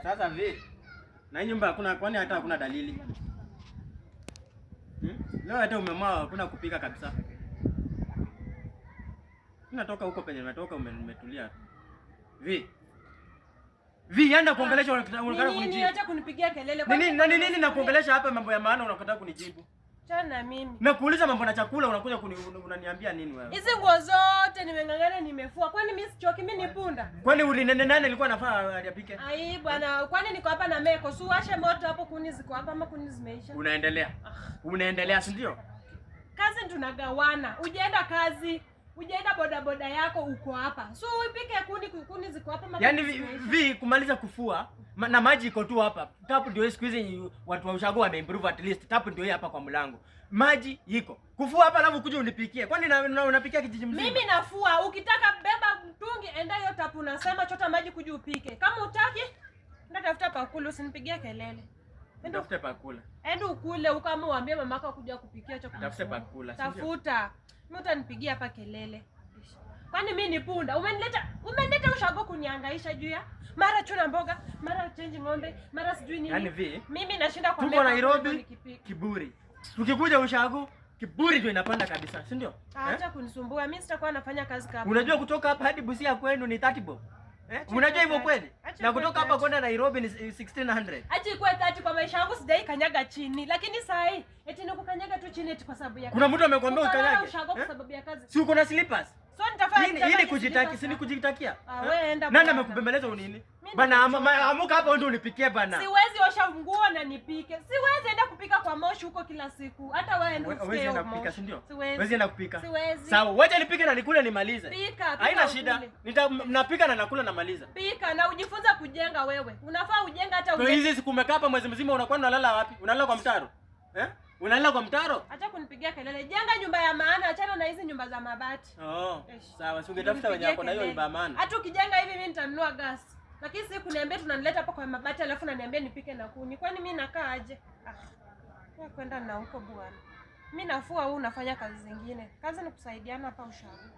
Sasa na nyumba hakuna, kwani hata hakuna dalili? Leo hata umeamua hakuna kupika kabisa. Unatoka huko penye unatoka umetulia. Yenda kuongelesha unataka kunijibu. Nini acha kunipigia kelele kwa nini na kuongelesha hapa mambo ya maana unakataa kunijibu? Chana mimi. Na kuuliza mambo na chakula unakuja unaniambia nini wewe? Hizi nguo zote nimeng'ang'ana nimefua. Kwani mimi sichoki, mimi ni punda? Kwani nani alikuwa anafaa alipike? Ai bwana, kwani niko hapa na meko. Si washe moto hapo, kuni ziko hapa ama kuni zimeisha? Unaendelea si ndio? Kazi tunagawana. Ujaenda kazi, ujaenda boda yako uko hapa. So upike kuni ziko hapa mama. Yaani kumaliza kufua na maji iko tu hapa. Tapu ndio siku hizi watu wa ushago wameimprove at least. Tapu ndio hapa kwa mlango. Maji iko. Kufua hapa alafu kuja unipikie. Kwani unapikia kijiji mzima? Mimi nafua. Ukitaka beba mtungi enda hiyo tapu unasema chota maji kuja upike. Kama utaki nenda tafuta pakula, usinipigie kelele. Tafuta pakula. Enda ukule ukamwambie mamako kuja kupikia chakula. Tafuta pakula. Tafuta. Mimi utanipigia hapa kelele. Kwani mimi ni punda? Umenileta ushago kunihangaisha juu ya mara chuna mboga, mara change ng'ombe, mara sijui nini. Yaani mimi nashinda kwa tuko Nairobi kiburi. Tukikuja ushago kiburi ndio inapanda kabisa, si ndio? Acha kunisumbua. Mimi sitakuwa nafanya kazi kama. Unajua kutoka hapa hadi Busia kwenu ni 30 bob. Unajua hivyo kweli? Na kutoka hapa kwenda Nairobi ni 1600. Acha ikuwe 30 kwa maisha yangu, sidai kanyaga chini. Lakini saa hii eti nikukanyaga tu chini eti kwa sababu ya kazi. Kuna mtu amekwambia ukanyage? Ushago kwa sababu ya kazi. Si uko na slippers? So nitafanya nini kujitaki, si ni kujitakia? Wewe enda. Nani amekubembeleza unini? Bana amuka hapa ndio unipikie bana. Siwezi osha nguo na nipike. Siwezi enda kupika kwa moshi huko kila siku. Hata wewe ndio usikie. Wewe enda kupika, si ndio? Siwezi enda kupika. Siwezi. Sawa, wacha nipike na nikule nimalize. Pika. Haina shida. Napika na nakula namaliza. Pika na ujifunze kujenga wewe. Unafaa ujenga hata wewe. Hizi siku umekaa hapa mwezi mzima unakuwa unalala wapi? Unalala kwa mtaro? Unalala kwa mtaro? Acha kunipigia kelele. Jenga nyumba ya maana, achana na hizi nyumba za mabati. Sawa, si ungetafuta wenye wako na hiyo nyumba ya maana. Hata ukijenga hivi mimi nitanunua gas. Lakini si kuniambia tunanileta hapa kwa mabati alafu unaniambia nipike na kuni. Kwani mimi nakaa aje? Wewe kwenda na huko bwana. Mimi nafua, wewe unafanya kazi zingine. Kazi ni kusaidiana hapa ushauri.